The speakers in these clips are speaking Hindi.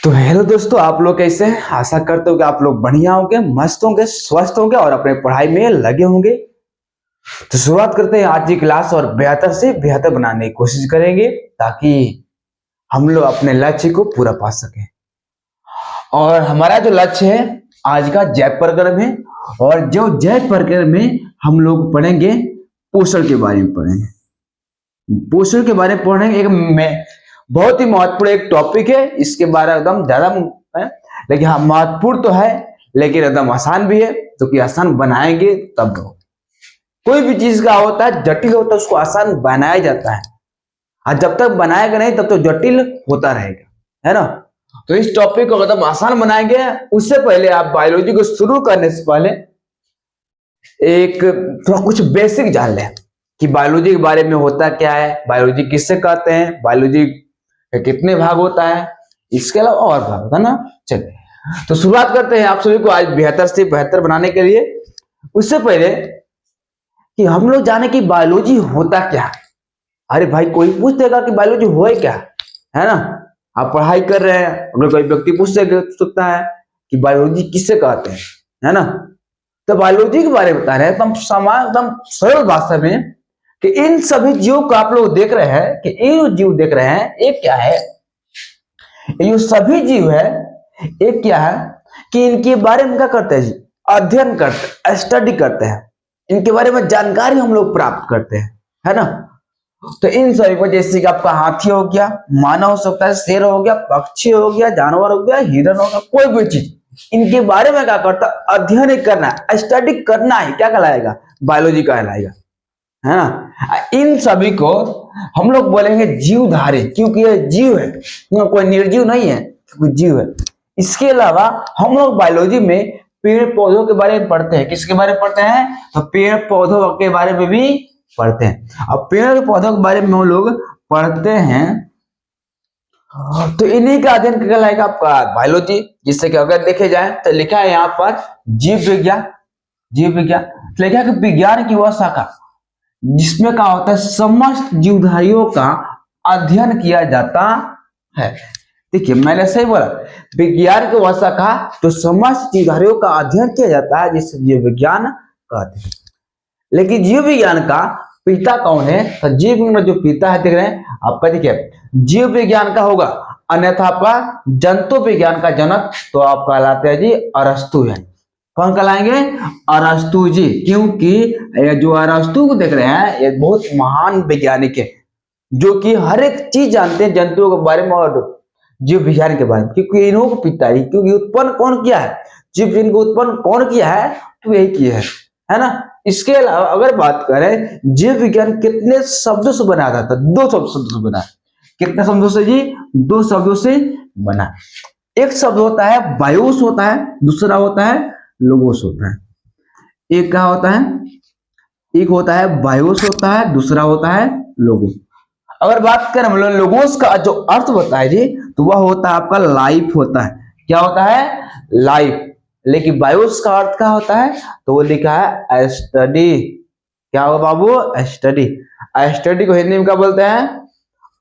तो हेलो दोस्तों, आप लोग कैसे हैं? आशा करते हो कि आप लोग बढ़िया होंगे, मस्त होंगे, स्वस्थ होंगे और अपने पढ़ाई में लगे होंगे। तो शुरुआत करते हैं आज की क्लास और बेहतर से बेहतर बनाने की कोशिश करेंगे ताकि हम लोग अपने लक्ष्य को पूरा पा सकें। और हमारा जो लक्ष्य है आज का जैव प्रकरण है, और जो जैव प्रकरण में हम लोग पढ़ेंगे पोषण के बारे में पढ़ेंगे। पोषण के बारे में पढ़ेंगे। बहुत ही महत्वपूर्ण एक टॉपिक है, इसके बारे में एकदम ज्यादा है, लेकिन हाँ महत्वपूर्ण तो है लेकिन एकदम आसान भी है। तो कि आसान बनाएंगे तब कोई भी चीज का होता है जटिल होता है उसको आसान बनाया जाता है, और जब तक बनाएगा नहीं तब तो जटिल होता रहेगा, है ना। तो इस टॉपिक को एकदम आसान बनाएंगे। उससे पहले आप बायोलॉजी को शुरू करने से पहले एक थोड़ा कुछ बेसिक जान लें कि बायोलॉजी के बारे में होता क्या है, बायोलॉजी किससे कहते हैं, बायोलॉजी के कितने भाग होता है, इसके अलावा और भाग होता है ना। चलिए तो शुरुआत करते हैं आप सभी को आज बेहतर से बेहतर बनाने के लिए। उससे पहले कि हम लोग जाने कि बायोलॉजी होता क्या। अरे भाई कोई पूछ देगा कि बायोलॉजी होए क्या, है ना। आप पढ़ाई कर रहे हैं, अगर कोई व्यक्ति पूछ सकता है कि बायोलॉजी किससे कहते हैं, है ना। तो बायोलॉजी के बारे में बता रहे हैं तो हम एकदम सरल भाषा में कि इन सभी जीवों को आप लोग देख रहे हैं कि ये जीव देख रहे हैं एक क्या है, ये जो सभी जीव है एक क्या है कि इनके बारे में क्या करते हैं जी, अध्ययन करते हैं, स्टडी करते हैं, इनके बारे में जानकारी हम लोग प्राप्त करते हैं, है ना। तो इन सभी को जैसे कि आपका हाथी हो गया, मानव हो सकता है, शेर हो गया, पक्षी हो गया, जानवर हो गया, हिरन हो गया, कोई भी चीज इनके बारे में क्या करता है, अध्ययन ही करना है, स्टडी करना ही क्या कहलाएगा, बायोलॉजी कहलाएगा, है ना। इन सभी को हम लोग बोलेंगे जीवधारी, क्योंकि ये जीव है, कोई निर्जीव नहीं है, कोई जीव है। इसके अलावा हम लोग बायोलॉजी में पेड़ पौधों के बारे में पढ़ते हैं। किसके बारे में पढ़ते हैं, तो पेड़ पौधों के बारे में भी पढ़ते हैं। अब पेड़ पौधों के बारे में हम लोग पढ़ते हैं तो इन्हीं का अध्ययन कहलाएगा आपका बायोलॉजी। जिससे कि अगर देखे जाए तो लिखा है यहाँ पर जीव विज्ञान, जीव विज्ञान लिखा है कि विज्ञान की वह शाखा जिसमें क्या होता है, समस्त जीवधारियों का अध्ययन किया जाता है। देखिए मैंने सही बोला, विज्ञान की वह शाखा तो समस्त जीवधारियों का अध्ययन किया जाता है जिसे जीव विज्ञान कहते हैं। लेकिन जीव विज्ञान का पिता कौन है, तो जीव विज्ञान जो पिता है देख रहे हैं आपका, देखिए जीव विज्ञान का होगा, अन्यथा आपका जंतु विज्ञान का जनक तो आप कहलाते हैं जी अरस्तु है। कौन कहलाएंगे, अरस्तु जी, क्योंकि ये जो अरस्तु को देख रहे हैं ये बहुत महान वैज्ञानिक है जो कि हर एक चीज जानते हैं जंतुओं के बारे में और जीव विज्ञान के बारे में, क्योंकि इन्हों को पिता ही, क्योंकि उत्पन्न कौन किया है, जीव इनको उत्पन्न कौन किया है, तो यही किया है ना। इसके अलावा अगर बात करें जीव विज्ञान कितने शब्दों से बना था, तो दो शब्दों से बना। कितने शब्दों से जी, दो शब्दों से बना। एक शब्द होता है बायोस होता है, दूसरा होता है लोगोस होता है। एक क्या होता है, एक होता है बायोस होता है, दूसरा होता है लोगोस। अगर बात करें हम लोगोस का जो अर्थ होता है जी, तो वह होता है आपका लाइफ होता है। क्या होता है, लाइफ। लेकिन बायोस का अर्थ क्या होता है, तो वो लिखा है स्टडी। क्या होगा बाबू, स्टडी। स्टडी को हिंदी में क्या बोलते हैं,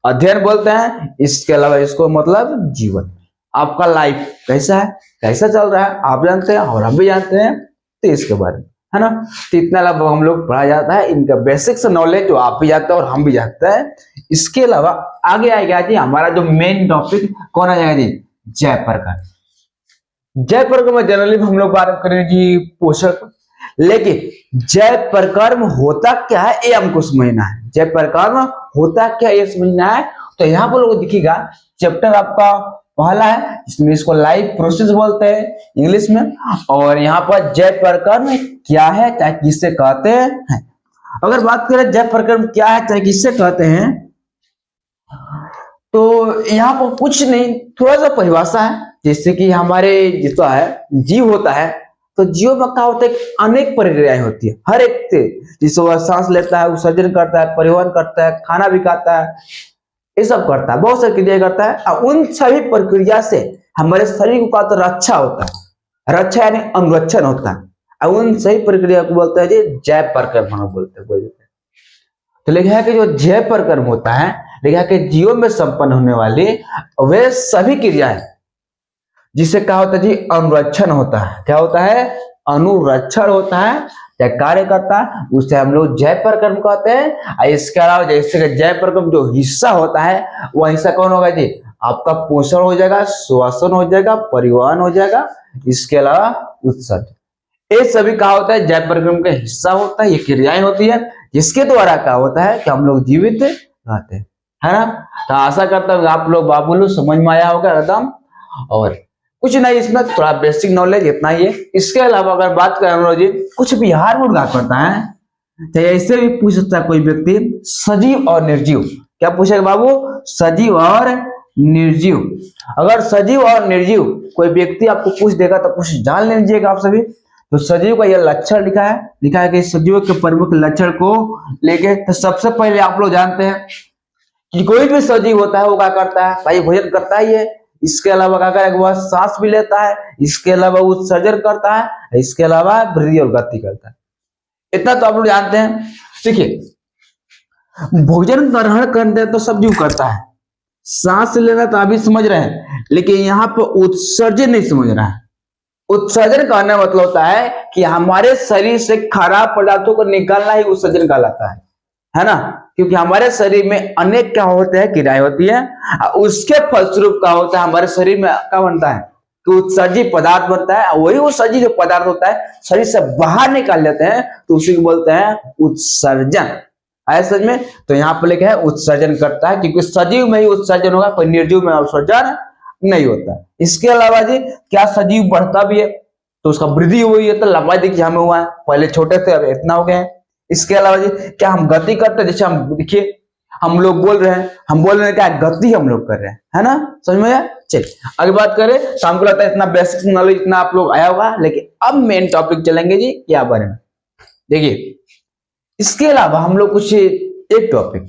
अध्ययन बोलते हैं। इसके अलावा इसको मतलब जीवन, आपका लाइफ कैसा है, कैसा चल रहा है, आप जानते हैं और हम भी जानते हैं, तो इसके बारे में, है ना। तो इतना लगभग हम लोग पढ़ा जाता है, इनका बेसिक्स नॉलेज जो आप भी जानते हैं और हम भी जानते हैं। इसके अलावा आगे आएगा जी हमारा जो मेन टॉपिक कौन आ जाएगा जी, जैव प्रकरण। जैव प्रकरण में जनरली हम लोग बात करेंगे जी पोषक, लेकिन जैव प्रकरण होता क्या है ये हमको समझना है। जैव प्रकरण होता क्या ये समझना है। तो यहाँ पर लोग दिखेगा चैप्टर आपका पहला है, इसमें इसको लाइफ प्रोसेस बोलते हैं इंग्लिश में, और यहाँ पर जैव प्रकरण क्या है चाहे किससे कहते हैं। अगर बात करें जैव प्रकरण क्या है चाहे किससे कहते हैं, तो यहाँ पर कुछ नहीं, थोड़ा सा परिभाषा है। जैसे कि हमारे जो है जीव होता है, तो जीव में क्या होता है, अनेक प्रक्रियाएं होती है हर एक से, जिससे वह सांस लेता है, उत्सर्जन करता है, परिवहन करता है, खाना भी खाता है, ये सब करता है, बहुत सारी क्रियाएं करता है। और उन सभी प्रक्रिया से हमारे शरीर का तो रक्षा होता है, रक्षा यानी अनुरक्षण होता है, और उन सही प्रक्रिया को बोलते हैं जैव प्रकरण बोलते हैं। तो लिखा है कि जो जैव प्रकरण होता है, लिखा है कि जीवों में संपन्न होने वाली वे सभी क्रियाएं जिससे क्या होता है जी, अनुरक्षण होता है। क्या होता है? अनुरक्षण होता है या कार्य करता है, उसे हम लोग जय परक्रम कहते हैं। और इसके अलावा जैसे कि जय परक्रम जो हिस्सा होता है, वह हिस्सा कौन होगा जी? आपका पोषण हो जाएगा, श्वसन हो जाएगा, परिवहन हो जाएगा, इसके अलावा उत्सर्जन। ये सभी क्या होता है? जय परक्रम का हिस्सा होता है, ये क्रियाएं होती है जिसके द्वारा क्या होता है कि हम लोग जीवित रहते हैं, है ना। तो आशा करता हूँ आप लोग बाबू लोग समझ में आया होगा एकदम। और कुछ नहीं, इसमें थोड़ा बेसिक नॉलेज इतना ही है। इसके अलावा अगर बात करें हम लोग जी, कुछ बिहार में उड़ा करता है, तो ऐसे भी पूछ सकता है कोई व्यक्ति, सजीव और निर्जीव। क्या पूछेगा बाबू? सजीव और निर्जीव। अगर सजीव और निर्जीव कोई व्यक्ति आपको पूछ देगा तो कुछ जान लीजिएगा आप सभी। तो सजीव का यह लक्षण लिखा है कि सजीव के प्रमुख लक्षण को लेके, तो सबसे पहले आप लोग जानते हैं कि कोई भी सजीव होता है वो क्या करता है भाई? भोजन करता ही है। इसके अलावा क्या करेगा? वह सांस भी लेता है, इसके अलावा उत्सर्जन करता है, इसके अलावा वृद्धि और गति करता है। इतना तो आप लोग जानते हैं। देखिए, भोजन ग्रहण करते तो सब जीव करता है, सांस लेना तो अभी समझ रहे हैं, लेकिन यहाँ पर उत्सर्जन नहीं समझ रहा है। उत्सर्जन करने मतलब होता है कि हमारे शरीर से खराब पदार्थों को निकालना ही उत्सर्जन कहलाता है ना। क्योंकि हमारे शरीर में अनेक क्या होते हैं? क्रियाएं होती है, उसके फलस्वरूप क्या होता है? हमारे शरीर में क्या बनता है कि उत्सर्जित पदार्थ बनता है। वही उत्सर्जित जो पदार्थ होता है शरीर से बाहर निकाल लेते हैं, तो उसी को बोलते हैं उत्सर्जन। आया समझ में? तो यहाँ पर लिखा है उत्सर्जन करता है, क्योंकि सजीव में ही उत्सर्जन होगा, कोई निर्जीव में उत्सर्जन नहीं होता। इसके अलावा जी, क्या सजीव बढ़ता भी है तो उसका वृद्धि हुई है, तो लंबाई देखिए हमें हुआ है, पहले छोटे थे अब इतना हो गए हैं। इसके अलावा जी, क्या हम गति करते हैं? जैसे हम देखिए, हम लोग बोल रहे हैं, हम बोल रहे हैं, क्या गति हम लोग कर रहे हैं, है ना। समझ में आया? चलिए आगे बात करें। तो हमको लगता है इतना बेसिक नॉलेज इतना आप लोग आया होगा, लेकिन अब मेन टॉपिक चलेंगे जी क्या बारे में। देखिए, इसके अलावा हम लोग कुछ एक टॉपिक,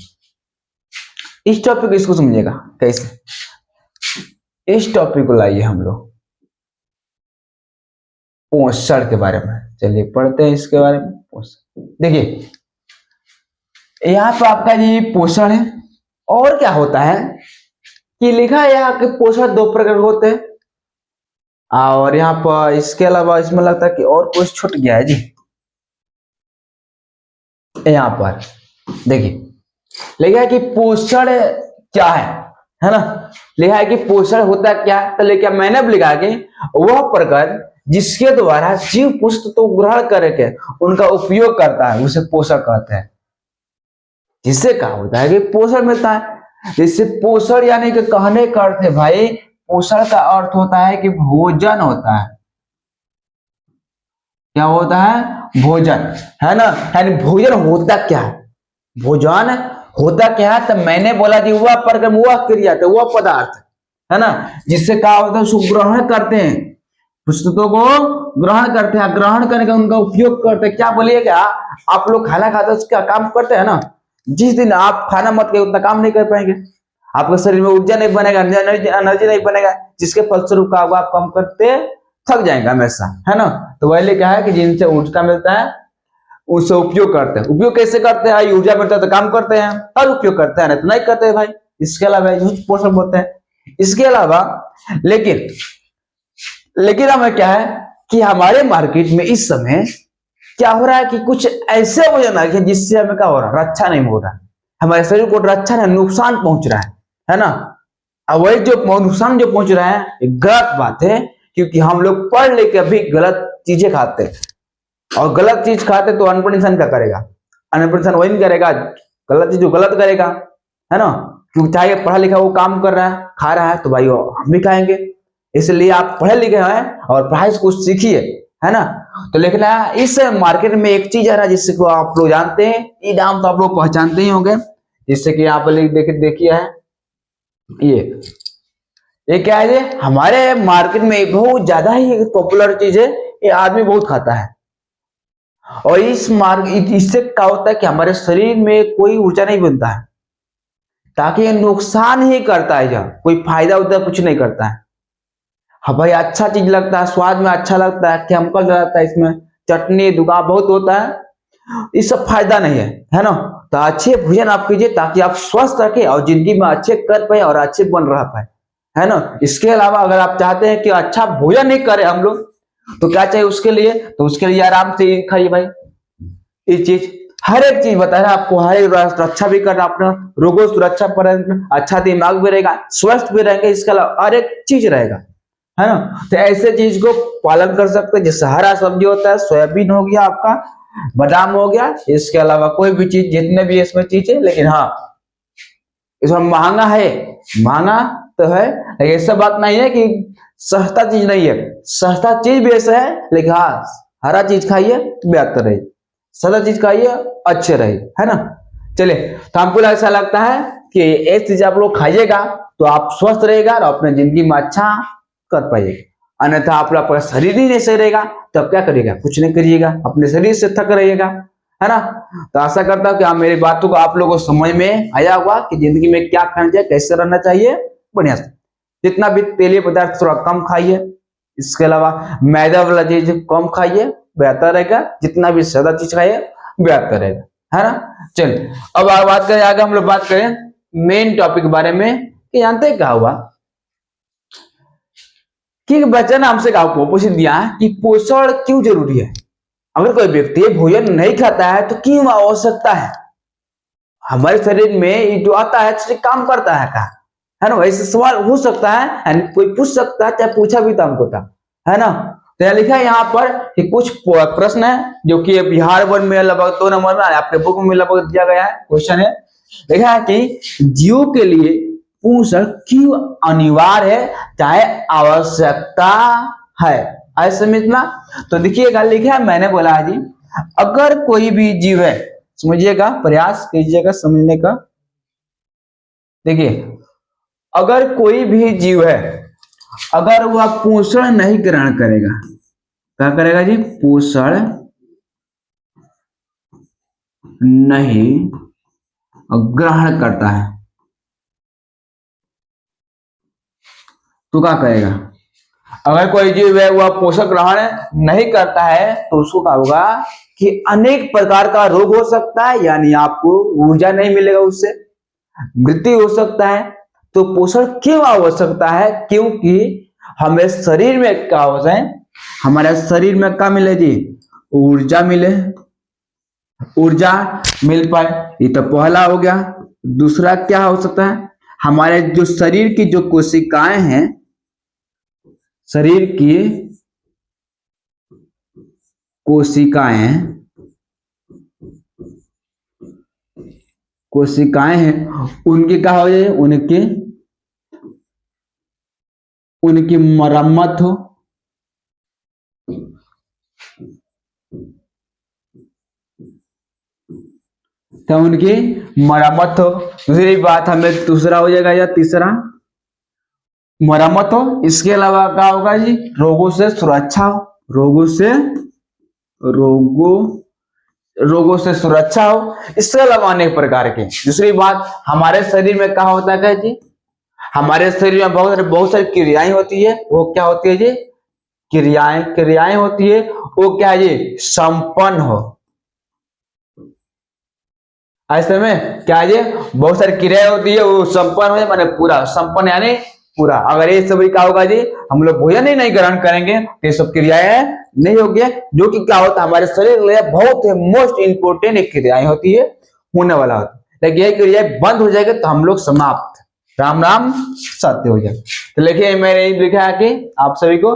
इस टॉपिक इसको समझिएगा कैसे। इस टॉपिक को लाइए हम लोग पोषण के बारे में। चलिए पढ़ते हैं इसके बारे में। पोषण देखिए, यहाँ पर आपका जी पोषण है। और क्या होता है कि लिखा है यहाँ के पोषण दो प्रकार होते हैं। और यहाँ पर इसके अलावा इसमें लगता है कि और कुछ छूट गया है जी। यहाँ पर देखिए लिखा है कि पोषण क्या है ना। लिखा है कि पोषण होता क्या है, तो लेकिन मैंने लिखा है कि वह प्रकार जिसके द्वारा जीव पुष्ट तो ग्रहण करके उनका उपयोग करता है, उसे पोषण कहते हैं। जिससे क्या होता है कि पोषण मिलता है। जिससे पोषण यानी कि कहने का अर्थ है भाई, पोषण का अर्थ होता है कि भोजन होता है। क्या होता है? भोजन, है ना। यानी भोजन होता क्या है? भोजन होता क्या है? तो मैंने बोला जी वह प्रक्रम, वह क्रिया, तो वह पदार्थ, है ना, जिससे क्या होता है उसको ग्रहण करते हैं, पुस्तकों को ग्रहण करते हैं, ग्रहण करने का उनका उपयोग करते हैं। क्या बोलिएगा? आप लोग खाना खाते हैं उसका काम करते हैं ना। जिस दिन आप खाना मत करें उतना काम नहीं कर पाएंगे, आपके शरीर में ऊर्जा नहीं बनेगा, एनर्जी नहीं बनेगा, जिसके फलस्वरूप का आप काम करते थक जाएंगे हमेशा, है ना। तो वही क्या है कि जिनसे ऊर्जा मिलता है उससे उपयोग करते हैं। उपयोग कैसे करते हैं? ऊर्जा मिलता है तो काम करते हैं और उपयोग करते हैं, नहीं तो नहीं करते हैं भाई। इसके अलावा पोषण होते हैं। इसके अलावा लेकिन हमें क्या है कि हमारे मार्केट में इस समय क्या हो रहा है कि कुछ ऐसे वजन आ गए जिससे हमें क्या हो रहा है? रक्षा नहीं हो रहा, हमारे शरीर को रक्षा नहीं, नुकसान पहुंच रहा है ना। अब वही जो नुकसान जो पहुंच रहा है गलत बात है, क्योंकि हम लोग पढ़ लेके अभी गलत चीजें खाते हैं, और गलत चीज खाते तो अनपढ़ इंसान क्या करेगा? अनपढ़ इंसान वही नहीं करेगा, गलत चीज जो गलत करेगा, है ना। क्योंकि चाहे पढ़ा लिखा वो काम कर रहा है, खा रहा है, तो भाई हम भी खाएंगे। इसलिए आप पढ़े लिखे हैं और पढ़ाई से कुछ सीखिए, है ना। तो लेकिन इस मार्केट में एक चीज आ रहा है जिसको आप लोग जानते हैं, ये नाम तो आप लोग पहचानते ही होंगे, जिससे कि यहाँ पर देखिए है ये क्या है? ये हमारे मार्केट में बहुत ज्यादा ही पॉपुलर चीज है, ये आदमी बहुत खाता है। और इससे क्या होता है कि हमारे शरीर में कोई ऊर्जा नहीं बनता है, ताकि ये नुकसान ही करता है, जब कोई फायदा होता है कुछ नहीं करता है। हाँ भाई, अच्छा चीज लगता है, स्वाद में अच्छा लगता है, केमिकल रहता है इसमें, चटनी दुगा बहुत होता है, इस सब फायदा नहीं है ना। तो अच्छे भोजन आप कीजिए ताकि आप स्वस्थ रखे और जिंदगी में अच्छे कर पाए और अच्छे बन रह पाए। है ना। इसके अलावा अगर आप चाहते हैं कि अच्छा भोजन नहीं करें हम लोग, तो क्या चाहिए उसके लिए, तो उसके लिए आराम से खाइए भाई। ये चीज हर एक चीज बता रहा है आपको, हर एक सुरक्षा भी करना, अपना रोगों सुरक्षा पर, अच्छा दिमाग भी रहेगा, स्वस्थ भी रहेंगे, इसके अलावा हर एक चीज रहेगा, है ना। तो ऐसे चीज को पालन कर सकते हैं, जैसे हरा सब्जी होता है, सोयाबीन हो गया आपका, बादाम हो गया, इसके अलावा कोई भी चीज, जितने भी इसमें चीज है, लेकिन हाँ इसमें महंगा है, महंगा तो है, लेकिन ऐसा बात नहीं है कि सस्ता चीज नहीं है, सस्ता चीज भी ऐसा है, लेकिन हाँ हरा चीज खाइए तो बेहतर रहे, सदा चीज खाइए अच्छे रहे, है ना। चलिए, तो हमको ऐसा लगता है कि ये चीज आप लोग खाइएगा तो आप स्वस्थ रहेगा और अपने जिंदगी में अच्छा कर पाइएगा। अन्यथा आपका शरीर ही नहीं सही रहेगा तो आप क्या करिएगा, कुछ नहीं करिएगा, अपने शरीर से थक रहिएगा, है ना। तो आशा करता हूँ कि आप मेरी बातों को आप लोगों को समझ में आया होगा कि जिंदगी में क्या खाना चाहिए, कैसे रहना चाहिए, बढ़िया से। जितना भी तेलीय पदार्थ थोड़ा कम खाइए, इसके अलावा मैदा वाला चीज कम खाइए, बेहतर रहेगा। जितना भी सादा चीज खाइए बेहतर रहेगा, है ना। चलिए, अब बात करें आगे, हम लोग बात करें मेन टॉपिक के बारे में कि जानते हैं क्या हुआ कि बच्चा ने हमसे कहा, पूछ दिया कि पोषण क्यों जरूरी है। अगर कोई व्यक्ति भोजन नहीं खाता है तो क्यों आवश्यकता है, हमारे शरीर में ये जो आता है तो काम करता है क्या, है ना। वैसे सवाल हो सकता है, कोई पूछ सकता है, चाहे पूछा भी तो हमको था, है ना। तो लिखा है यहाँ पर कि कुछ प्रश्न है जो कि बिहार बोर्ड में लगभग 2 नंबर में, आपके बुक में लगभग दिया गया है क्वेश्चन है। लिखा है कि जीव के लिए पोषण क्यों अनिवार्य है, चाहे आवश्यकता है, ऐसे समझना। तो देखिएगा, लिखा है, मैंने बोला है जी, अगर कोई भी जीव है, समझिएगा, प्रयास कीजिएगा समझने का। देखिए, अगर कोई भी जीव है, अगर वह पोषण नहीं ग्रहण करेगा, क्या करेगा जी, पोषण नहीं ग्रहण करता है तो क्या करेगा। अगर कोई जीव है वह पोषण ग्रहण नहीं करता है तो उसको क्या होगा कि अनेक प्रकार का रोग हो सकता है, यानी आपको ऊर्जा नहीं मिलेगा, उससे मृत्यु हो सकता है। तो पोषण क्यों आवश्यकता है, क्योंकि हमें शरीर में क्या होता है, हमारे शरीर में क्या मिले जी, ऊर्जा मिले, ऊर्जा मिल पाए, ये तो पहला हो गया। दूसरा क्या हो सकता है, हमारे जो शरीर की जो कोशिकाएं हैं, शरीर की कोशिकाएं हैं, उनकी क्या हो जाए, उनकी मरम्मत हो, तो उनकी मरम्मत हो। दूसरी बात हमें दूसरा हो जाएगा या तीसरा, मरम्मत हो। इसके अलावा क्या होगा जी, रोगों से सुरक्षा हो, रोगों से सुरक्षा हो। इसके अलावा अनेक प्रकार के। दूसरी बात, हमारे शरीर में क्या होता है जी, हमारे शरीर में बहुत सारी क्रियाएं होती है, वो क्या होती है जी, क्रियाएं होती है, वो क्या है जी, संपन्न हो। ऐसे में क्या है जी, बहुत सारी क्रियाएं होती है, वो संपन्न हो, माने पूरा संपन्न, यानी पूरा। अगर ये सब क्या होगा जी, हम लोग भोजन ही नहीं ग्रहण करेंगे तो ये सब क्रियाएं नहीं होगी, जो कि क्या होता है, हमारे शरीर के लिए बहुत ही मोस्ट इंपोर्टेंट एक क्रियाएं होती है, होने वाला होता है। लेकिन ये क्रियाएं बंद हो जाएगी तो हम लोग समाप्त, राम राम सत्य हो जाए। तो लिखिए, मैंने लिखा है कि आप सभी को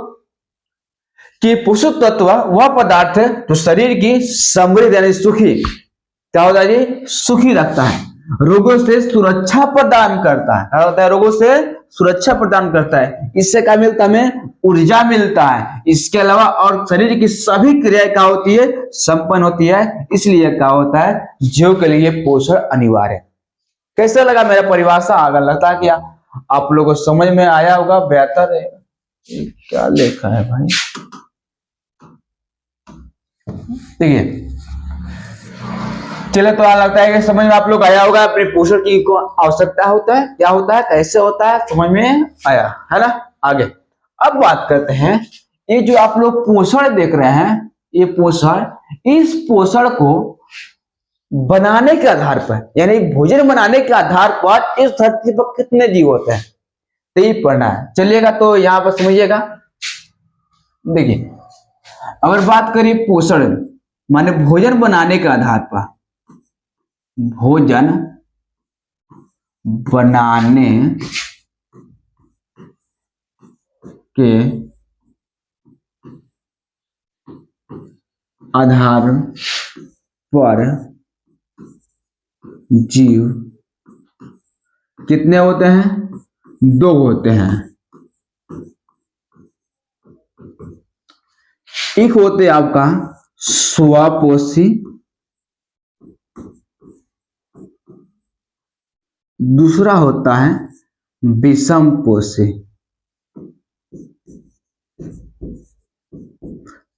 कि पोषक तत्व वह पदार्थ है जो शरीर की समृद्धि यानी सुखी, क्या होता है जी, सुखी रखता है, रोगों से सुरक्षा प्रदान करता है। क्या होता है, रोगों से सुरक्षा प्रदान करता है। इससे क्या मिलता है, हमें ऊर्जा मिलता है। इसके अलावा और शरीर की सभी क्रियाएं क्या होती है, संपन्न होती है। इसलिए क्या होता है, जीव के लिए पोषण अनिवार्य है। कैसा लगा मेरा परिभाषा, आगे लगता है कि आप लोगों को समझ में आया होगा, बेहतर है। क्या लिखा है भाई, देखिए, चले तो लगता है कि समझ में आप लोग आया होगा, अपने पोषण की आवश्यकता होता है, क्या होता है, कैसे होता है, समझ में आया है ना। आगे अब बात करते हैं, ये जो आप लोग पोषण देख रहे हैं, ये पोषण, इस पोषण को बनाने के आधार पर, यानी भोजन बनाने के आधार पर इस धरती पर कितने जीव होते हैं, तो ये पढ़ना है। चलिएगा तो यहाँ पर समझिएगा। देखिए, अगर बात करिए पोषण माने भोजन बनाने के आधार पर, भोजन बनाने के आधार पर जीव कितने होते हैं? 2 होते हैं। एक होते हैं आपका स्वपोषी, दूसरा होता है विषमपोषी।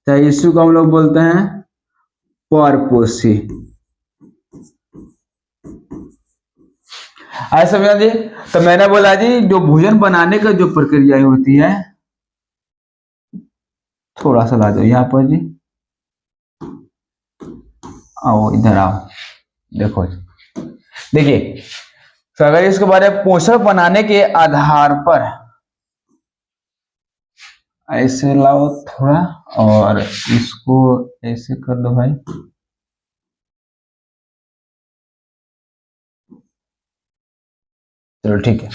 तो इसी को हम लोग बोलते हैं परपोषी। ऐसा समझा जी। तो मैंने बोला जी जो भोजन बनाने का जो प्रक्रिया होती है, थोड़ा सा ला दो यहाँ पर जी, आओ इधर आओ, देखो जी। देखिए, तो अगर इसके बारे में पोषण बनाने के आधार पर, ऐसे लाओ थोड़ा और इसको ऐसे कर दो भाई। चलो ठीक है।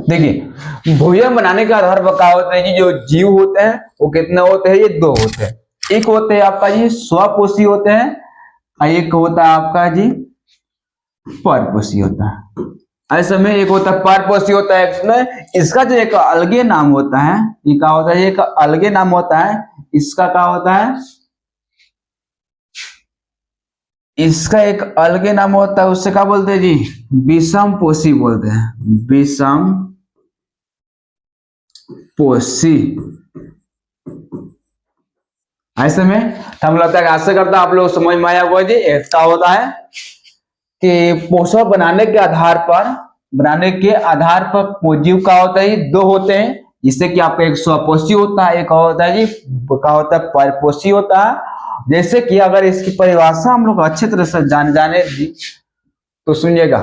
देखिए, भोजन बनाने के आधार पर क्या होता है कि जो जीव होते हैं वो कितने होते हैं? ये 2 होते हैं। एक होते हैं आपका जी स्वपोषी होते हैं, और एक होता है आपका जी परपोषी होता है। ऐसे में एक होता है परपोषी होता है, इसमें इसका जो एक अलगे नाम होता है, ये क्या होता है? एक अलगे नाम होता है। इसका क्या होता है? इसका एक अलगे नाम होता है, उससे क्या बोलते हैं जी? विषमपोषी बोलते हैं, विषमपोषी। ऐसे में हम लगता है ऐसे करता आप लोग समझ में आया हुआ जी। क्या होता है कि पोषण बनाने के आधार पर जीव का होता है 2 होते हैं, जिससे कि आपका एक स्वपोषी होता है, एक होता है जी क्या होता है? परपोषी होता है। जैसे कि अगर इसकी परिभाषा हम लोग अच्छी तरह से जाने जी तो सुनिएगा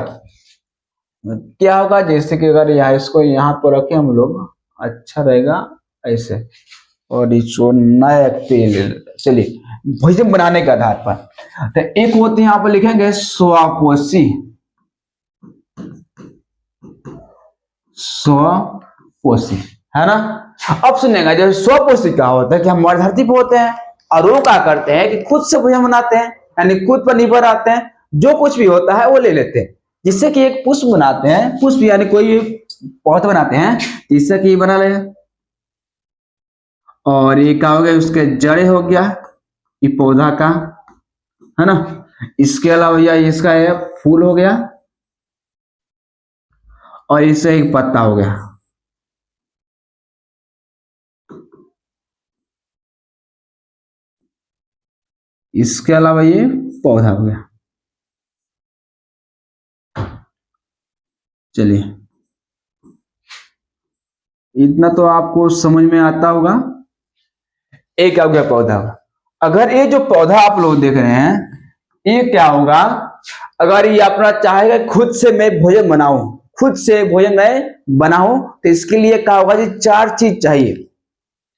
क्या होगा। जैसे कि अगर यहाँ इसको यहाँ पर रखें हम लोग, अच्छा रहेगा ऐसे, और इसको नया तेल। चलिए, भोजन बनाने के आधार पर तो एक होते हैं, यहाँ पर लिखेंगे स्वपोषी, स्वपोषी है ना। अब सुनेगा जब स्वपोषी क्या होता है कि हम धरती पे होते हैं और वो क्या करते हैं कि खुद से भोजन बनाते हैं, यानी खुद पर निर्भर आते हैं, जो कुछ भी होता है वो ले लेते हैं। जिससे कि एक पुष्प बनाते हैं, पुष्प यानी कोई पौधा बनाते हैं, जिससे कि बना ले। और ये क्या हो गया? उसके जड़े हो गया ये पौधा का, है ना। इसके अलावा यह इसका है फूल हो गया, और इससे एक पत्ता हो गया। इसके अलावा ये पौधा हो गया। चलिए, इतना तो आपको समझ में आता होगा। एक क्या हो गया? पौधा। अगर ये जो पौधा आप लोग देख रहे हैं, ये क्या होगा? अगर ये अपना चाहेगा खुद से मैं भोजन बनाऊं, खुद से भोजन मैं बनाऊं, तो इसके लिए क्या होगा जी? 4 चीज चाहिए,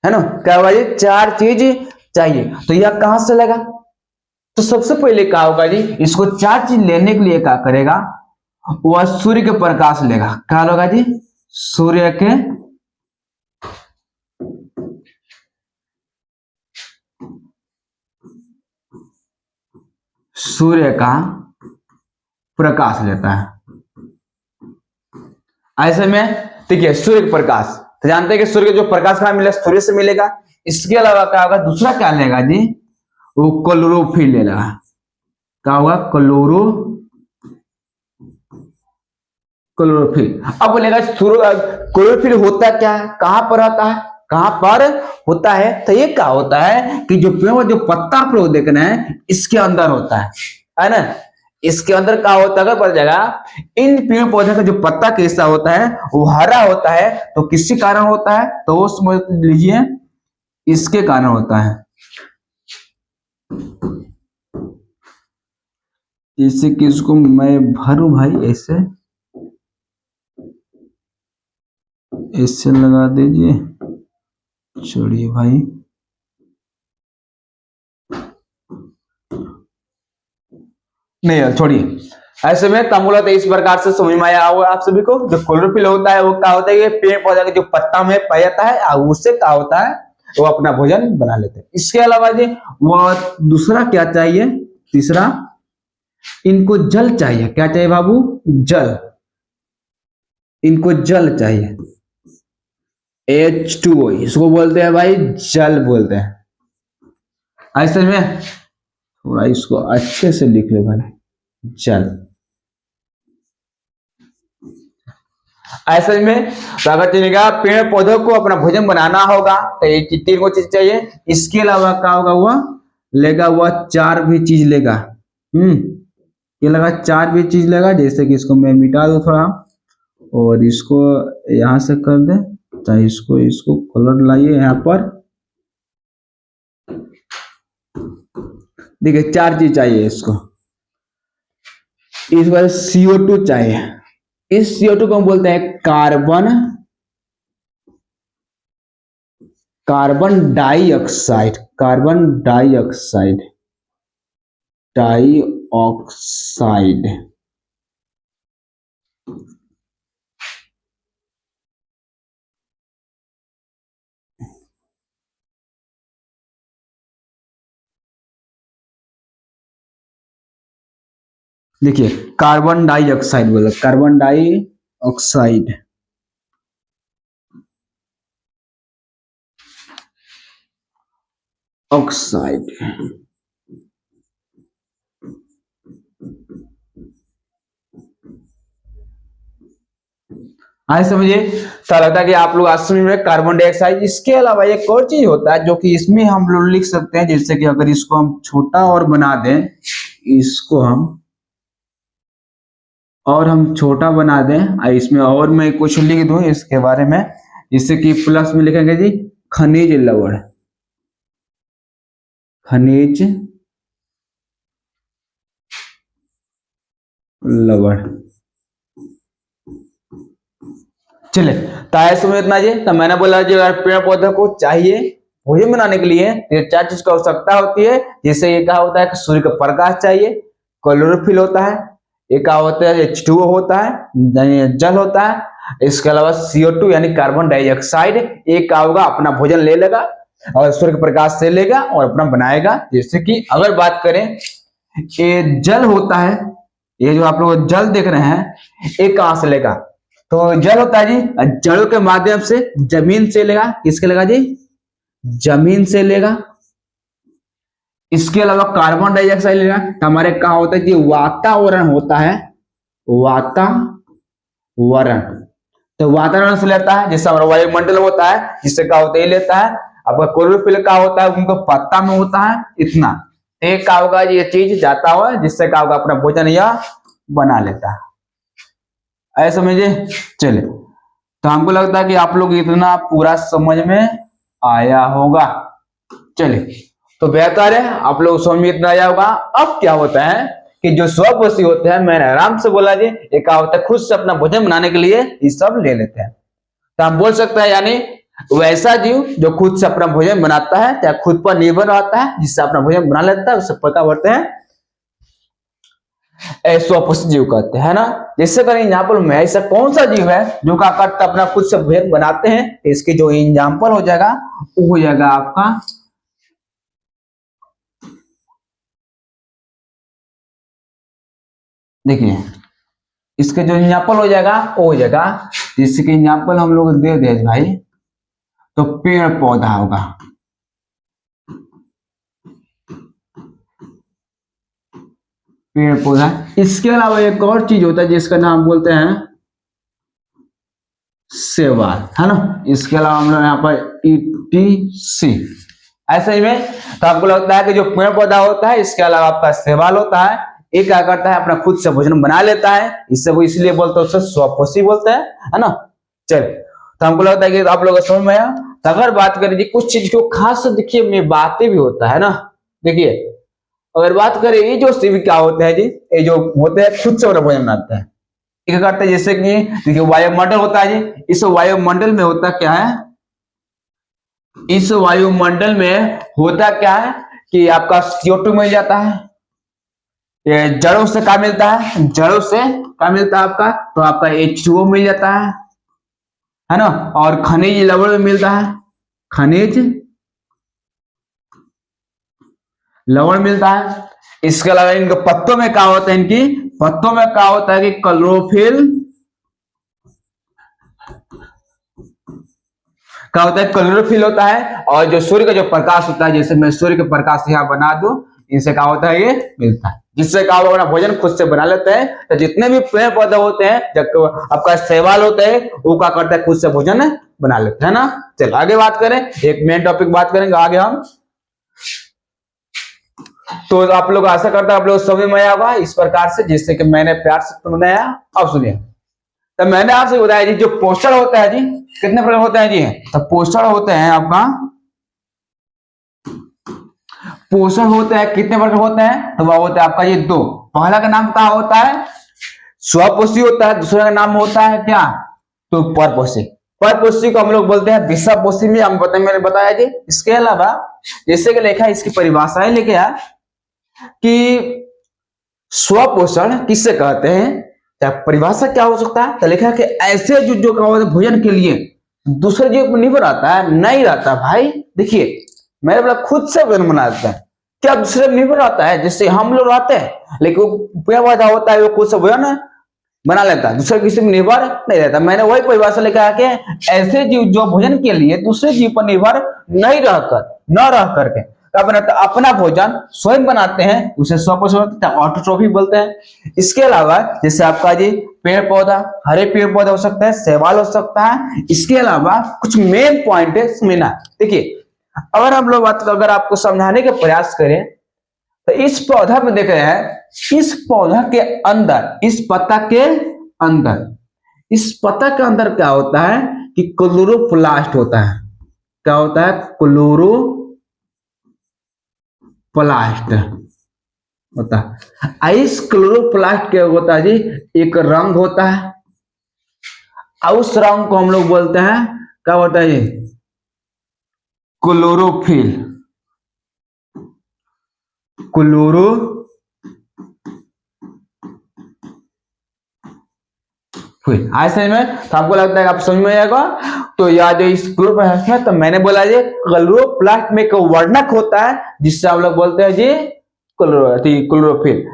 है ना। क्या होगा जी? 4 चीज चाहिए। तो यह कहां से लेगा? तो सबसे पहले क्या होगा जी? इसको 4 चीज लेने के लिए क्या करेगा? वह सूर्य के प्रकाश लेगा। क्या होगा जी? सूर्य के सूर्य का प्रकाश लेता है। ऐसे में देखिए, सूर्य प्रकाश तो जानते हैं कि सूर्य जो प्रकाश कहां मिलेगा? सूर्य से मिलेगा। इसके अलावा क्या होगा? दूसरा क्या लेगा जी? वो क्लोरोफिल लेगा। क्या होगा? क्लोरोफिल। अब बोलेगा क्लोरोफिल होता क्या है? कहां पर आता है? कहां पर होता है? तो ये क्या होता है कि जो पेड़ जो पत्ता आप लोग देख रहे हैं, इसके अंदर होता है ना। इसके अंदर क्या होता है? पता जाएगा इन पेड़ पौधे का जो पत्ता का हिस्सा होता है वो हरा होता है। तो किसी कारण होता है? तो वो समझ लीजिए इसके कारण होता है। जैसे कि इसको मैं भरूं भाई, ऐसे इससे लगा दीजिए, छोड़िए भाई। नहीं यार छोड़िए। ऐसे में तंबुला इस प्रकार से समझ में आया होगा आप सभी को। जो क्लोरोफिल होता है वो क्या होता है, ये पेड़ पौधा के जो पत्ता में पाया जाता है और उससे क्या होता है, वो अपना भोजन बना लेते हैं। इसके अलावा जी वो दूसरा क्या चाहिए, तीसरा, इनको जल चाहिए। क्या चाहिए बाबू, जल। इनको जल चाहिए, H2O, इसको बोलते हैं भाई जल बोलते हैं। ऐसे में थोड़ा इसको अच्छे से लिख ले भाई, जल। ऐसे में अगर चलेगा पेड़ पौधों को अपना भोजन बनाना होगा तो ये तीन को चीज चाहिए। इसके अलावा क्या होगा, हुआ लेगा, हुआ चार भी चीज लेगा। ये लगा चार भी चीज लेगा। जैसे कि इसको मैं मिटा दूं थोड़ा और इसको यहां से कर दे, चाहे इसको इसको कलर लाइए यहाँ पर। देखिए चार चीज चाहिए इसको। इस बार CO2 चाहिए। इस CO2 को हम बोलते हैं carbon dioxide. Carbon dioxide, dioxide. देखिए कार्बन डाइऑक्साइड बोला, कार्बन डाइऑक्साइड। ऑक्साइड। आए समझिए। तो लगता है कि आप लोग आज समझ में कार्बन डाइऑक्साइड। इसके अलावा एक और चीज होता है जो कि इसमें हम लोग लिख सकते हैं। जैसे कि अगर इसको हम छोटा और बना दें, इसको हम छोटा बना दें, इसमें और मैं कुछ लिख दूं इसके बारे में, जिससे कि प्लस में लिखेंगे जी खनिज लवण। खनिज लवण। चले तो ऐसे में इतना जी। तो मैंने बोला जी अगर पेड़ पौधे को चाहिए भोजन बनाने के लिए ये चार चीज की आवश्यकता होती है। जैसे ये क्या होता है कि सूर्य का प्रकाश चाहिए, क्लोरोफिल होता है, एक क्या होता है H2O होता है, जल होता है। इसके अलावा CO2 यानी कार्बन डाइऑक्साइड, एक क्या होगा अपना भोजन ले लेगा और सूर्य के प्रकाश से लेगा और अपना बनाएगा। जैसे कि अगर बात करें ये जल होता है, ये जो आप लोग जल देख रहे हैं, एक कहां से लेगा, तो जल होता है जी जड़ों के माध्यम से जमीन से लेगा। किसके लेगा जी, जमीन से लेगा। इसके अलावा कार्बन डाइऑक्साइड लेगा। हमारे कहा होता है कि वातावरण होता है, वातावरण। तो वातावरण से लेता है, जैसे हमारा वायुमंडल होता है, जिससे क्या होता है ये लेता है। आपका क्लोरोफिल का होता है उनको पत्ता में होता है इतना। एक क्या होगा ये चीज जाता हुआ, जिससे क्या होगा अपना भोजन यह बना लेता है। ऐसा समझिए। चले तो हमको लगता है कि आप लोग इतना पूरा समझ में आया होगा। चलिए तो बेहतर है आप लोग समझ में इतना आया होगा। अब क्या होता है कि जो स्वपोषी होते हैं, मैंने आराम से बोला जी, ये क्या होता है खुद से अपना भोजन बनाने के लिए ये सब ले लेते हैं। तो हम बोल सकते हैं यानी वैसा जीव जो खुद से अपना भोजन बनाता है, या खुद पर निर्भर रहता है, जिससे अपना भोजन बना लेता है, उससे क्या बोलते हैं स्वपोषी जीव कहते हैं ना। जिससे करें यहाँ पर में ऐसा कौन सा जीव है जो क्या करता है अपना खुद से भोजन बनाते हैं, इसके जो एग्जाम्पल हो जाएगा वो हो जाएगा आपका देखिए इसके जो एग्जाम्पल हो जाएगा वो हो जाएगा, जिसके एग्जाम्पल हम लोग दे दे भाई, तो पेड़ पौधा होगा। पेड़ पौधा। इसके अलावा एक और चीज होता है जिसका नाम बोलते हैं शैवाल, है ना। इसके अलावा हम लोग यहाँ पर ETC। ऐसे ही में तो आपको लगता है कि जो पेड़ पौधा होता है, इसके अलावा आपका शैवाल होता है, ये क्या करता है अपना खुद से भोजन बना लेता है। इससे वो इसलिए बोलते हैं, उससे स्वपोषी बोलते हैं, है ना। चलिए तो हमको लगता है कि आप लोगों को समझ में आया। तो अगर बात करें कुछ चीज को खास देखिए में बातें भी होता है ना। देखिए अगर बात करें ये जो शिव क्या होते हैं जी, ये जो होते हैं खुद से अपना भोजन बनाते हैं, क्या करते हैं, जैसे कि देखिए वायुमंडल होता है जी, इस वायुमंडल में होता क्या है, इस वायुमंडल में होता क्या है कि आपका CO2 मिल जाता है, ये जड़ों से क्या मिलता है, जड़ों से क्या मिलता है आपका, तो आपका H2O मिल जाता है ना, और खनिज लवण में मिलता है, खनिज लवण मिलता है। इसके अलावा इनके पत्तों में क्या होता है, इनकी पत्तों में क्या होता है कि क्लोरोफिल, क्या होता है, क्लोरोफिल होता है, और जो सूर्य का जो प्रकाश होता है, जैसे मैं सूर्य के प्रकाश यहाँ बना दूं, इनसे क्या होता है, ये मिलता है, जिससे क्या होगा, अपना भोजन खुद से बना लेते हैं। तो जितने भी पेड़ पौधे होते हैं, जब आपका शैवाल होते हैं, वो क्या करता है, खुद से भोजन बना लेते हैं ना। चलो आगे बात करें, एक मेन टॉपिक बात करेंगे आगे हम। तो आप लोग आशा करता है आप लोग समझ में आया होगा इस प्रकार से, जिससे कि मैंने प्यार से बनाया। अब सुनिए, तो मैंने आपसे बताया जी, जो पोषण होता है जी, कितने प्रकार होते हैं जी, तो पोषण होते हैं आपका, पोषण होते हैं कितने प्रकार होते हैं, तो वह होता है आपका ये दो। पहला का नाम क्या होता है, स्वपोषी होता है, दूसरा का नाम होता है क्या, तो परपोषी। परपोषी को हम लोग बोलते हैं विषपोषी में, हम मैंने बताया जी। इसके अलावा जैसे कि लिखा है, इसकी परिभाषाएं लेके आ कि स्वपोषण किससे कहते हैं, क्या परिभाषा क्या हो सकता है, तो लिखा है कि ऐसे जो भोजन के लिए दूसरे जीव पर निर्भर रहता है, नहीं रहता भाई। देखिए मेरे बोला खुद से भोजन बनाता है, क्या दूसरे पर निर्भर रहता है, जिससे हम लोग रहते हैं, लेकिन वो पेड़ पौधा होता है, वो खुद से भोजन बना लेता है, दूसरे किसी पर निर्भर नहीं रहता। मैंने वही परिभाषा लिखा है कि ऐसे जीव जो भोजन के लिए दूसरे जीव पर निर्भर नहीं रहकर, न रह करके अपना भोजन स्वयं बनाते हैं, उसे स्वपोषण ऑटोट्रॉफी बोलते हैं। इसके अलावा जैसे आपका जी पेड़ पौधा, हरे पेड़ पौधा हो सकता है, शैवाल हो सकता है। इसके अलावा कुछ मेन पॉइंट है समझना। देखिए अगर हम लोग बात, अगर आपको समझाने के प्रयास करें, तो इस पौधा में देख रहे हैं, इस पौधा के अंदर, इस पत्ता के अंदर, इस पत्ता के अंदर क्या होता है कि क्लोरोप्लास्ट होता है। क्या होता है, क्लोरोप्लास्ट होता है। इस क्लोरोप्लास्ट के होता है जी एक रंग होता है, और उस रंग को हम लोग बोलते हैं क्या होता है जी, क्लोरोफिल। आज समझ में, तो आपको लगता है आप समझ में आएगा। तो यह जो इस ग्रुप है, तो मैंने बोला जी क्लोरोप्लास्ट में एक वर्णक होता है, जिससे हम लोग बोलते हैं जी क्लोरोफिल।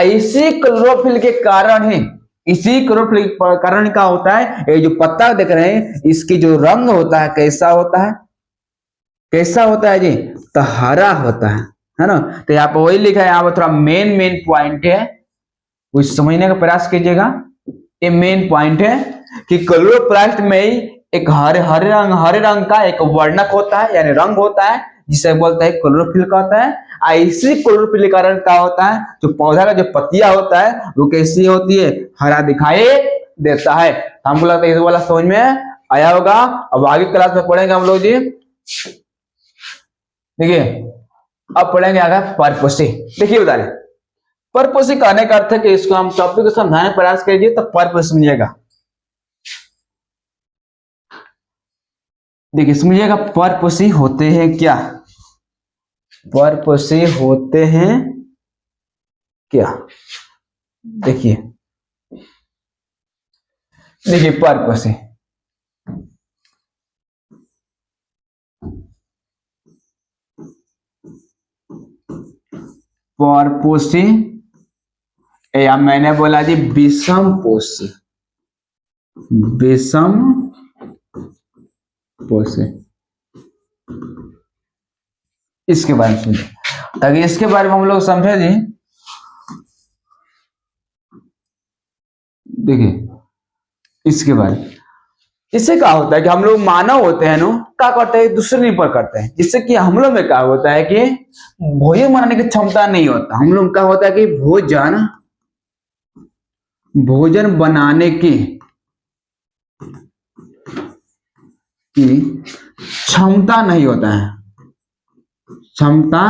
इसी क्लोरोफिल के कारण ही, इसी क्लोरोफिल के कारण क्या होता है, ये जो पत्ता देख रहे हैं, इसकी जो रंग होता है कैसा होता है, कैसा होता है जी, तो हरा होता है ना। तो यहाँ पर वही लिखा है, यहाँ पर थोड़ा मेन पॉइंट है, कुछ समझने का प्रयास कीजिएगा। ये मेन पॉइंट है कि क्लोरोप्लास्ट में ही एक हरे रंग का एक वर्णक होता है, यानी रंग होता है, जिसे बोलते हैं क्लोरोफिल कहता है। इसी क्लोरोफिल के कारण क्या होता है, जो पौधा का जो पत्तियां होता है वो कैसी होती है, हरा दिखाई देता है। हमको लगता है इस वाला समझ में आया होगा। अब आगे क्लास में पढ़ेंगे हम लोग जी। देखिए अब पढ़ेंगे आगे परपोषी। देखिए बता रहे परपोषी कहने का अर्थ है कि इसको हम टॉपिक को समझाने का प्रयास कीजिए तो परपोषी समझिएगा। देखिए समझिएगा परपोषी होते हैं क्या, परपोषी होते हैं क्या। देखिए परपोषी, परपोषी या मैंने बोला जी विषम पोषी, विषम पोषी। इसके बारे में समझे, ताकि इसके बारे में हम लोग समझे जी। देखिए इसके बारे में, इससे क्या होता है कि हम लोग मानव होते हैं ना, क्या करते हैं दूसरे निर्भर करते हैं, जिससे कि हम लोग में क्या होता है कि भोजन बनाने की क्षमता नहीं होता। हम लोग क्या होता है कि भोजन बनाने की क्षमता नहीं होता है, क्षमता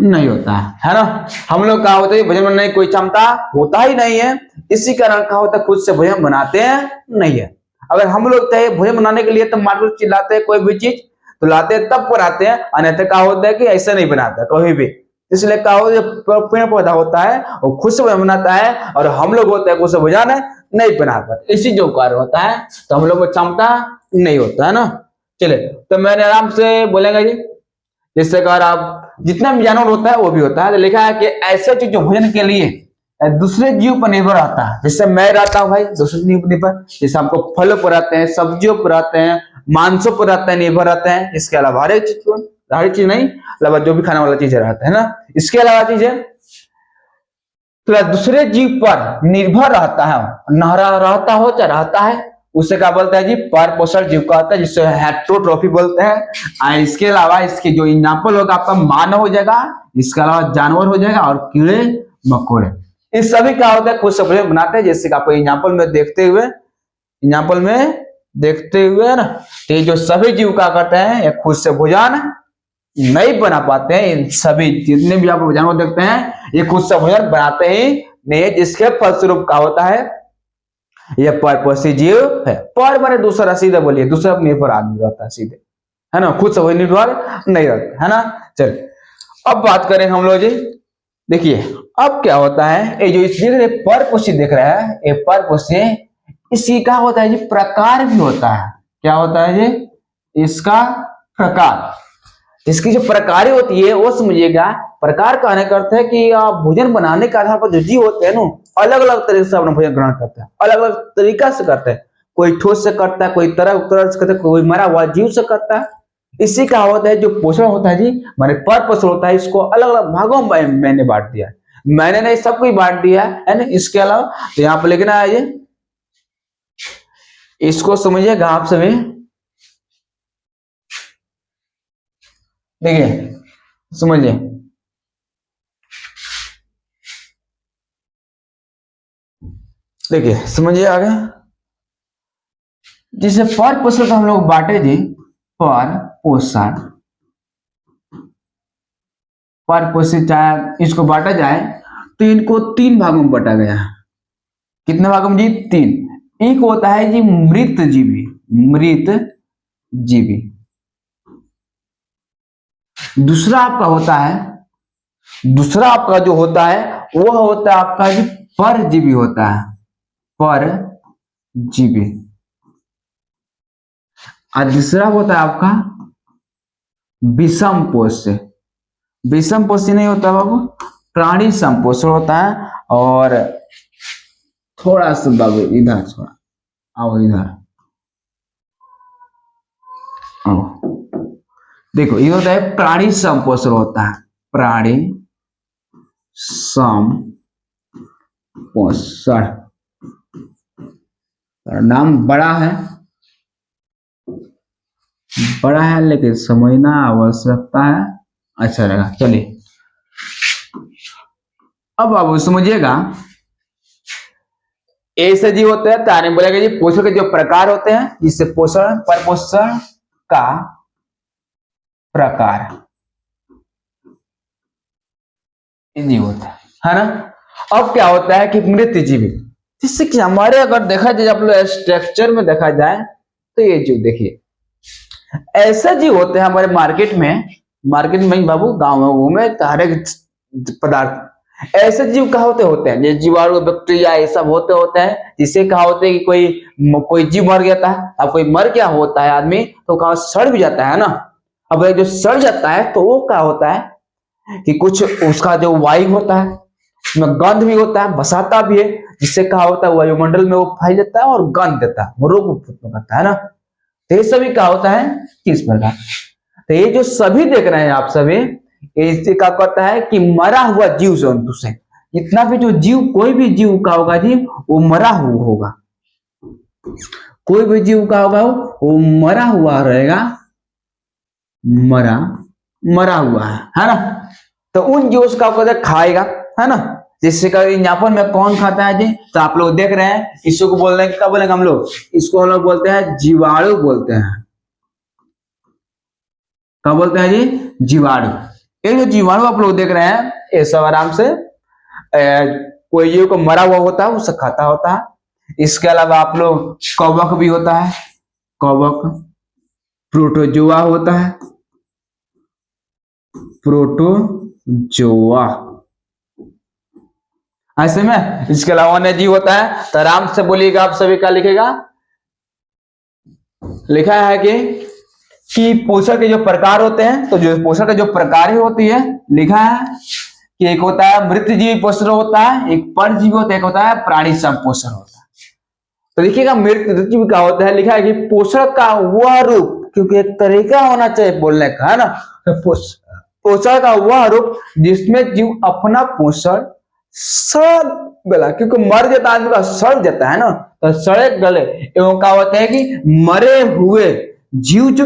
नहीं होता है ना। हम लोग क्या होता है, भोजन बनाने की कोई क्षमता होता ही नहीं है, इसी कारण क्या होता है खुद से भोजन बनाते हैं नहीं है। अगर हम लोग चाहे भोजन बनाने के लिए तो मार्केट चिल्लाते हैं कोई भी चीज तो लाते हैं तब बनाते हैं, अन्यथा क्या होता है कि ऐसा नहीं बनाता कभी भी। इसलिए क्या होता है पेड़ पौधा होता है वो खुद से भोजन बनाता है और हम लोग होते हैं खुद से भोजन नहीं बना पाते, इसी जो कार्य होता है तो हम लोग को क्षमता नहीं होता है ना। चलिए तो मैंने आराम से बोलेंगे जी, जिससे अगर आप जितना भी जानवर होता है वो भी होता है, तो लिखा है कि ऐसे चीज जो भोजन के लिए दूसरे जीव पर निर्भर रहता है, जैसे मैं रहता हूँ भाई दूसरे जीव पर निर्भर, जैसे हमको फलों पर रहते हैं, सब्जियों पर रहते हैं, मांसों पर रहते हैं, निर्भर रहते हैं। इसके अलावा हर एक चीज पर, हर एक चीज नहीं अलावा जो भी खाने वाला चीज रहता है ना, इसके अलावा चीज है तो दूसरे जीव पर निर्भर रहता है, नहरा रहता हो चाहे रहता है, उसे क्या बोलते हैं जी पर पोषण जीव का होता है, जिससे हेटेरोट्रॉफी बोलते हैं। इसके अलावा इसके जो एग्जाम्पल होगा आपका मानव हो जाएगा, इसके अलावा जानवर हो जाएगा और कीड़े मकोड़े, इस सभी क्या होता है खुद से भोजन बनाते हैं। जैसे आपको एग्जाम्पल में देखते हुए ना, तो ये जो सभी जीव क्या करते हैं ये खुद से भोजन नहीं बना पाते हैं। इन सभी जितने भी आप जानवर देखते हैं ये खुद से भोजन बनाते ही नहीं, जिसके फलस्वरूप क्या होता है ये परपोषी जीव है। पर माने दूसरा, सीधे बोलिए दूसरा पर निर्भर आदमी रहता है सीधे, है ना, खुद से वही निर्भर नहीं रहता है ना। चलिए अब बात करें हम लोग जी, देखिए अब क्या होता है ये जो इस परपोषी देख रहे हैं ये परपोषी, इसी का होता है जी प्रकार भी होता है। क्या होता है जी इसका प्रकार, इसकी जो प्रकार होती है वो समझिएगा। प्रकार कहने का अर्थ है कि भोजन बनाने के आधार पर जो जीव होते हैं ना अलग अलग तरीके से अपना भोजन ग्रहण करते हैं, अलग अलग तरीका से करते हैं। कोई ठोस से करता है, कोई तरह से करता है, कोई मरा हुआ जीव से करता है। इसी का होता है जो पोषण होता है जी माने पर पोषण होता है, इसको अलग अलग भागों में मैंने बांट दिया है, मैंने नहीं सबको ही बांट दिया है ना। इसके अलावा तो यहाँ पर लिखना है ये, इसको समझिएगा आप सभी, देखिए समझिए, देखिए समझिए आगे, जिसे पर पोषण हम लोग बांटे जी पर पोषण, पर पोषण चाहे इसको बांटा जाए तो इनको तीन भागों में बांटा गया है। कितने भागों में जी? तीन। एक होता है जी मृत जीवी, मृत जीवी। दूसरा आपका होता है, दूसरा आपका जो होता है वो होता है आपका जी परजीवी होता है, परजीवी। और तीसरा होता है आपका विषम पोष, विषम पोषी नहीं होता बाबू, प्राणी संपोषण होता है। और थोड़ा सा बाबू इधर थोड़ा आओ, इधर आओ, देखो ये होता है प्राणी संपोषण होता है, प्राणी संपोषण। नाम बड़ा है, बड़ा है लेकिन समझना आवश्यकता है, अच्छा लगा। चलिए अब आप समझिएगा, ऐसे जीव होते हैं ताने बोलेगा जी पोषण के जो प्रकार होते हैं, जिससे पोषण पर पोषण का प्रकार जीव होता है ना। अब क्या होता है कि मृत जीवी, जिससे कि हमारे अगर देखा जाए आप लोग स्ट्रक्चर में देखा जाए तो ये जीव देखिए ऐसे जीव होते हैं हमारे मार्केट में बाबू गाँव में हर एक पदार्थ ऐसे जीव कहा होते हैं जैसे जीवाणु बैक्टीरिया ये सब होते हैं, जिससे कहा होते हैं कि कोई जीव मर गया है, अब कोई मर गया होता है आदमी तो कहा सड़ भी जाता है ना। अब जो सड़ जाता है तो वो क्या होता है कि कुछ उसका जो वायु होता है उसमें गंध भी होता है, बसाता भी है, जिससे कहा होता है वायुमंडल में वो फैल जाता है और गंध देता है, रोग उत्पन्न करता है ना। तो ये सभी क्या होता है किस प्रकार, तो ये जो सभी देख रहे हैं आप सभी, इससे क्या करता है कि मरा हुआ जीव जंतु से, इतना भी जो जीव कोई भी जीव का होगा जी वो मरा हुआ होगा, कोई भी जीव का होगा वो मरा हुआ रहेगा, मरा हुआ है ना। तो उन जीवों का खाएगा, है ना। जिससे ज्ञापन में कौन खाता है जी, तो आप लोग देख रहे हैं, इसको बोल रहे हैं क्या बोलेंगे हम लोग, इसको हम लोग बोलते हैं जीवाणु बोलते हैं। क्या बोलते हैं जी? जीवाणु। ये जो जीवाणु आप लोग देख रहे हैं ये सब आराम से कोई जीव को मरा हुआ होता है उसे खाता होता है। इसके अलावा आप लोग कवक भी होता है, कवक, प्रोटोजोआ होता है, प्रोटोजोआ ऐसे में। इसके अलावा अन्य जीव होता है, तो आराम से बोलिएगा आप सभी का लिखेगा। लिखा है कि पोषण के जो प्रकार होते हैं, तो जो पोषण के जो प्रकार होती है लिखा है कि एक होता है मृतजीवी पोषण होता है, एक परजीवी होता है, एक होता है प्राणी संपोषण होता है। तो देखिएगा मृतजीवी का होता है, लिखा है कि पोषण का वह रूप, क्योंकि एक तरीका होना चाहिए बोलने का, है ना। तो पोषण का वह रूप जिसमें जीव अपना पोषण सड़ गला, क्योंकि मर जाता आदमी का सड़ जाता है ना, तो सड़े गले एवं क्या होता है कि मरे हुए जीव जो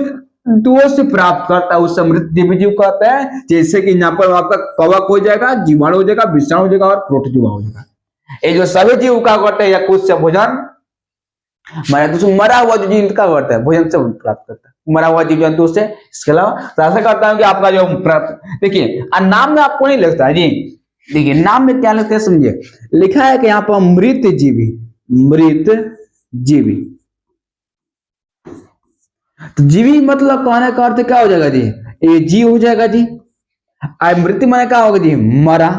दूर से प्राप्त करता है उससे मृतजीवी जीव कहते हैं। जैसे कि यहाँ पर आपका कवक हो जाएगा, जीवाणु हो जाएगा, विषाणु हो जाएगा और प्रोटोजोआ हो जाएगा। ये जो सभी जीव का करते हैं या कुछ से भोजन मरा हुआ जो जीव का करता है भोजन से प्राप्त करता है, मरा हुआ जीव जंतु से। इसके अलावा तो ऐसा करता हूँ कि आपका जो देखिए नाम में आपको नहीं लगता है जी, देखिए नाम में क्या लगता है समझिए। लिखा है कि यहाँ पर मृत जीवी, मृत जीवी, तो जीवी मतलब कहने का अर्थ क्या हो जाएगा जी, ये जीव हो जाएगा जी। मृत्यु माने क्या होगा जी, मरा,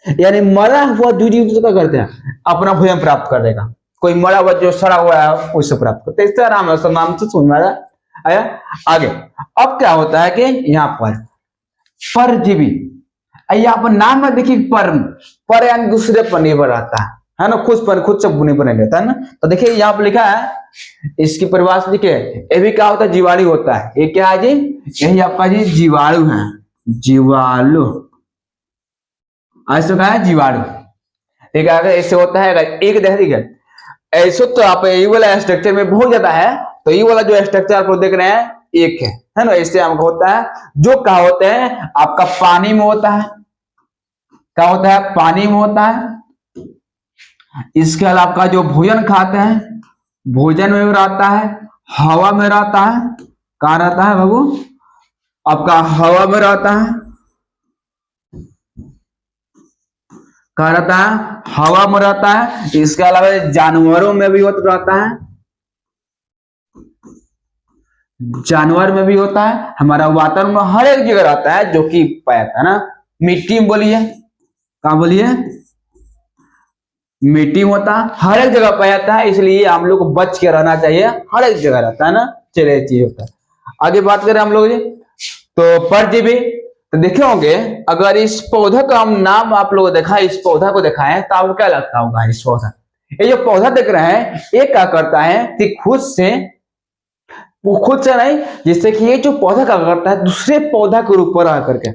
यानी मरा हुआ जो जीव तो क्या करते हैं अपना भोजन प्राप्त करेगा। कोई मरा हुआ जो सड़ा हुआ है उससे प्राप्त करते हैं। इस तरह नाम से समझ में आया। आगे अब क्या होता है कि यहाँ पर परजीवी, यहाँ पर नाम में देखिए पर यानी दूसरे पर निर्भर रहता है ना, खुद से निर्भर नहीं रहता है ना। तो देखिए यहाँ पर लिखा है, इसकी परिभाषा देखिए, ये भी क्या होता है जीवाणु होता है। ये क्या है जी, यही आपका जी जीवाणु है, जीवाणु ऐसे कहा है जीवाणु। ठीक है, अगर ऐसे होता है, अगर एक देखिए ऐसे तो आप ये वाला स्ट्रक्चर में बहुत ज्यादा है, तो ये वाला जो स्ट्रक्चर आप लोग देख रहे हैं एक है ना, इससे हमको होता है जो क्या होते हैं आपका पानी में होता है, क्या होता है पानी में होता है। इसके अलावा आपका जो भोजन खाते हैं भोजन में रहता है, हवा में रहता है, कहाँ रहता है बाबू आपका हवा में रहता है, कहाँ रहता है हवा में रहता है। इसके अलावा जानवरों में भी रहता है, जानवर में भी होता है, हमारा वातावरण में हर एक जगह रहता है जो कि पाया है ना। मिट्टी में बोलिए, कहाँ बोलिए मिट्टी में होता है, हर एक जगह पाया जाता है, इसलिए हम लोग को बच के रहना चाहिए, हर एक जगह रहता है ना। चलिए चीज होता है। आगे बात करें हम लोग जी, तो परजीवी, तो देखे होंगे अगर इस पौधा का हम नाम आप लोग देखा, इस पौधा को देखा है तो आपको क्या लगता होगा इस पौधा, ये जो पौधा देख रहे हैं ये क्या करता है कि खुद से नहीं, जिससे कि ये जो पौधा क्या करता है दूसरे पौधा के ऊपर रह करके,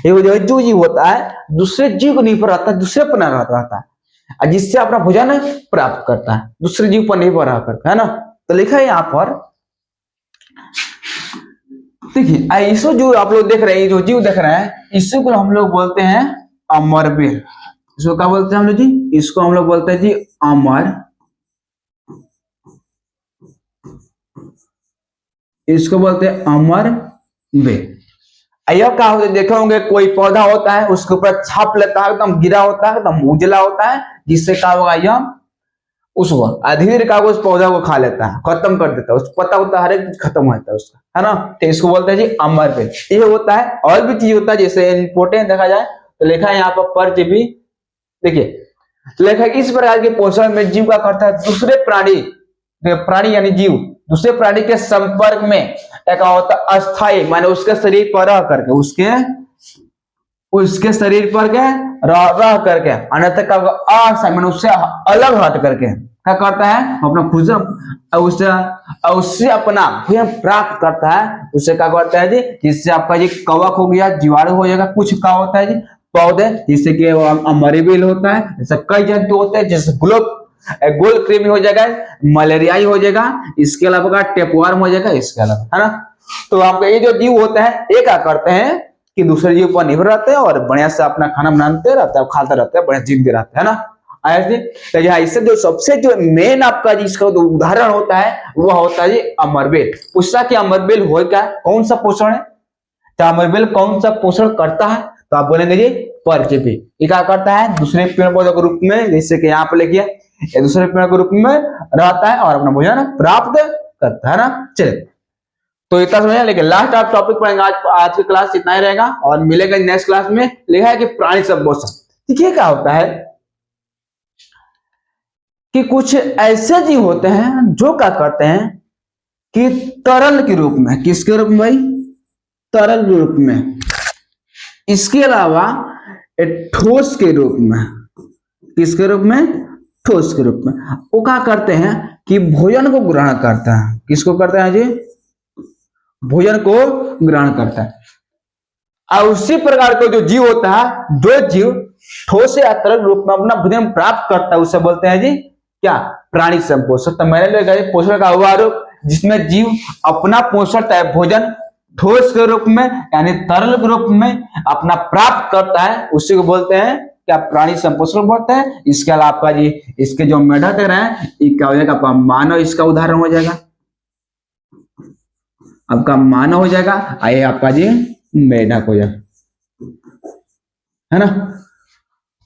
ये जो जीव होता है दूसरे जीव को निर्भर रहता है, दूसरे पर रहता है, जिससे अपना भोजन प्राप्त करता है, दूसरे जीव पर निर्भर रह करके, है ना। तो लिखा है यहाँ पर देखिए, इसको जो आप लोग देख रहे हैं, जो जीव देख रहे हैं इसको हम लोग बोलते हैं अमरबेल। इसको क्या बोलते हैं हम लोग जी, इसको हम लोग बोलते हैं जी अमर, इसको बोलते हैं अमर बेल। यह क्या होता है देखे होंगे, कोई पौधा होता है उसके ऊपर छाप लेता है, एकदम गिरा होता है, एकदम उजला होता है, जिससे क्या होगा यह उसको धीरे का उस पौधा को खा लेता है, खत्म कर देता है, उस पता होता है हर एक चीज खत्म हो जाता है उसका, है ना। तो इसको बोलते हैं जी अमर बेल। ये होता है, और भी चीज होता है जैसे इंपोर्टेंट देखा जाए तो लिखा है यहाँ पर परजीवी। देखिए लेखक इस प्रकार के पोषण में जीव का करता है दूसरे प्राणी यानी जीव दूसरे प्राणी के संपर्क में एक होता अस्थाई, माने उसके शरीर पर रह करके, उसके शरीर पर के रह करके, अन्यथा का अस्थाई माने उससे अलग हट करके क्या करता है अपना खुद उससे अपना भोजन प्राप्त करता है। उससे क्या करता है जी, जिससे आपका जी कवक हो गया, जीवाणु हो जाएगा, कुछ क्या होता है जी पौधे, जिससे कि अमरीबिल होता है, जैसे कई जंतु होते हैं, जैसे गोल कृमि हो जाएगा, मलेरिया हो जाएगा, इसके अलावा टेपवर्म हो जाएगा, इसके अलावा, है ना। तो आपका ये जो जीव होता है ये क्या करते हैं कि दूसरे जीव पर निर्भर रहते हैं और बढ़िया से अपना खाना बनाते रहते हैं, खाते रहते हैं, बढ़िया जीवते रहते हैं ना। तो इससे जो सबसे जो मेन आपका जिसका उदाहरण होता है वह होता है जी अमरबेल। पूछता कि अमरबेल हो क्या, कौन सा पोषण है, तो अमीरबिल कौन सा पोषण करता है? तो आप बोलेंगे जी परजीवी। ये क्या करता है? दूसरे पेड़ पौधों के रूप में, जैसे कि यहाँ पे लिखिए, ये दूसरे पेड़ के रूप में रहता है और अपना भोजन प्राप्त करता है ना। चलिए, तो इतना समझ, लेकिन लास्ट आप टॉपिक पढ़ेंगे। आज की क्लास इतना ही रहेगा और मिलेगा नेक्स्ट क्लास में। लिखा है कि प्राणी संपोषण। देखिए क्या होता है कि कुछ ऐसे जीव होते हैं जो क्या करते हैं कि तरल के रूप में, किसके रूप में भाई? तरल के रूप में, इसके अलावा ठोस के रूप में, किसके रूप में? ठोस के रूप में वो क्या करते हैं कि भोजन को ग्रहण करते हैं। किसको करते हैं जी? भोजन को ग्रहण करता है। और उसी प्रकार का जो जीव होता है, जो जीव ठोस या तरल रूप में अपना भोजन प्राप्त करता है, उसे बोलते हैं जी क्या? प्राणी संपोषण। तो मैंने लिखा है पोषण का हुआ रूप, जिसमें जीव अपना पोषण है भोजन ठोस के रूप में यानी तरल के रूप में अपना प्राप्त करता है, उसी को बोलते हैं क्या? प्राणी संपोषण बोलते हैं। इसके अलावा आपका जी इसके जो मेढक है, क्या हो जाएगा? आपका मानव इसका उदाहरण हो जाएगा, आपका मानव हो जाएगा, आइए आपका जी मेढक हो जाएगा, है ना।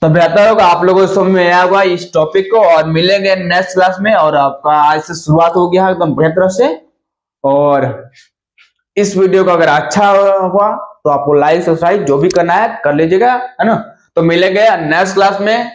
तो बेहतर होगा आप लोगों को समझ में आया होगा इस टॉपिक को, और मिलेंगे नेक्स्ट क्लास में। और आपका आज से शुरुआत हो गया एकदम बढ़िया तरह से। और इस वीडियो को अगर अच्छा हुआ तो आपको लाइक सब्सक्राइब जो भी करना है कर लीजिएगा, है ना। तो मिलेंगे नेक्स्ट क्लास में।